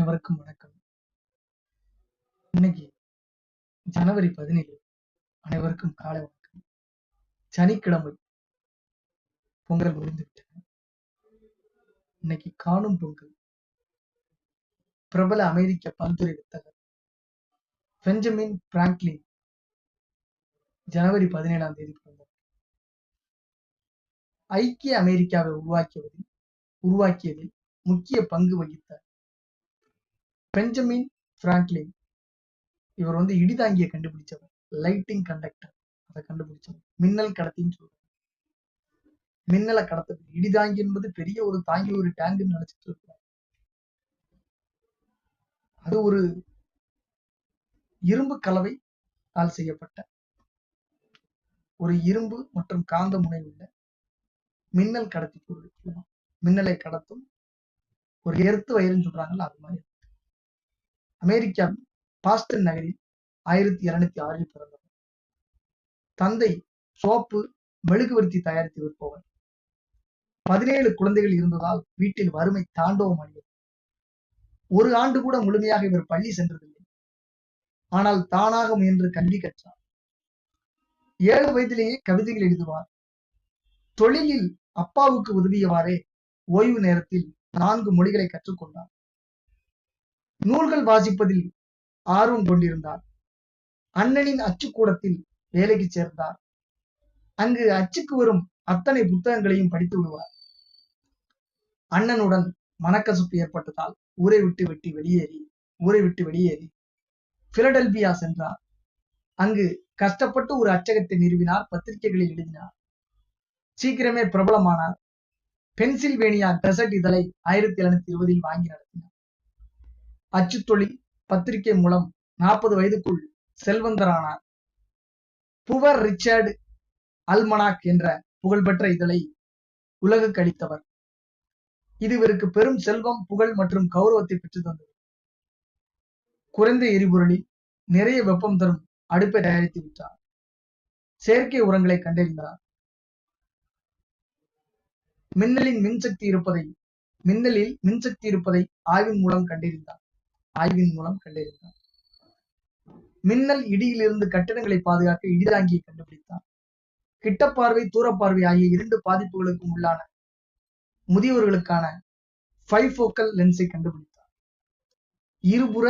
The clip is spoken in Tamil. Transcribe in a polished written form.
அனைவருக்கும் வணக்கம். இன்னைக்கு ஜனவரி 17. அனைவருக்கும் காலை வணக்கம். சனிக்கிழமை. பொங்கல் முடிந்து விட்டது. இன்னைக்கு காணும் பொங்கல். பிரபல அமெரிக்க பல்துறை வித்தகர் பெஞ்சமின் பிராங்க்லின் ஜனவரி 17ஆம் தேதி பிறந்தார். ஐக்கிய அமெரிக்காவை உருவாக்கியதில் முக்கிய பங்கு வகித்த பெஞ்சமின் பிராங்க்லின் இவர் இடிதாங்கிய கண்டுபிடிச்சவர். லைட்டிங் கண்டக்டர் அதை கண்டுபிடிச்சவர். மின்னல் கடத்தின்னு சொல்றாங்க. மின்னலை கடத்த இடிதாங்கி என்பது பெரிய ஒரு தாங்கி ஒரு டேங்க் நினைச்சிட்டு இருக்கிறார். அது ஒரு இரும்பு கலவை செய்யப்பட்ட ஒரு இரும்பு மற்றும் காந்த முனை உள்ள மின்னல் கடத்தி பொருள். மின்னலை கடத்தும் ஒரு எர்த்து வயர்னு சொல்றாங்கல்ல, அது மாதிரி. அமெரிக்கா பாஸ்டன் நகரில் 1706 பிறந்தவர். தந்தை சோப்பு மெழுகுவர்த்தி தயாரித்து விற்பவர். 17 குழந்தைகள் இருந்ததால் வீட்டில் வறுமை தாண்டவம் ஆடியது. ஒரு ஆண்டு கூட முழுமையாக இவர் பள்ளி சென்றதில்லை. ஆனால் தானாக முயன்று கல்வி கற்றார். 7 வயதிலேயே கவிதைகள் எழுதுவார். தொழிலில் அப்பாவுக்கு உதவியவாறே ஓய்வு நேரத்தில் 4 மொழிகளை கற்றுக்கொண்டார். நூல்கள் வாசிப்பதில் ஆர்வம் கொண்டிருந்தார். அண்ணனின் அச்சுக்கூடத்தில் வேலைக்கு சேர்ந்தார். அங்கு அச்சுக்கு வரும் அத்தனை புத்தகங்களையும் படித்து விடுவார். அண்ணனுடன் மனக்கசப்பு ஏற்பட்டதால் ஊரை விட்டு வெளியேறி பிலடெல்பியா சென்றார். அங்கு கஷ்டப்பட்டு ஒரு அச்சகத்தை நிறுவினார். பத்திரிகைகளில் எழுதினார். சீக்கிரமே பிரபலமானார். பென்சில்வேனியா கசட் இதழை 1720 வாங்கி நடத்தினார். அச்சு தொழில், பத்திரிகை மூலம் 40 வயதுக்குள் செல்வந்தரானார். புவர் ரிச்சர்ட் அல்மனாக் என்ற புகழ்பெற்ற இதழை உலகுக்கு அளித்தவர். இது இவருக்கு பெரும் செல்வம், புகழ் மற்றும் கௌரவத்தை பெற்று தந்தது. குறைந்த எரிபொருளில் நிறைய வெப்பம் தரும் அடுப்பை தயாரித்து விட்டார். செயற்கை உரங்களை கண்டறிந்தார். மின்னலில் மின்சக்தி இருப்பதை ஆய்வின் மூலம் கண்டறிந்தார். மின்னல் இடியிலிருந்து கட்டிடங்களை பாதுகாக்க இடிதாங்கியை கண்டுபிடித்தார். கிட்டப்பார்வை, தூரப்பார்வை ஆகிய 2 பாதிப்புகளுக்கும் உள்ளான முதியவர்களுக்கான பைஃபோக்கல் லென்ஸை கண்டுபிடித்தார். இருபுற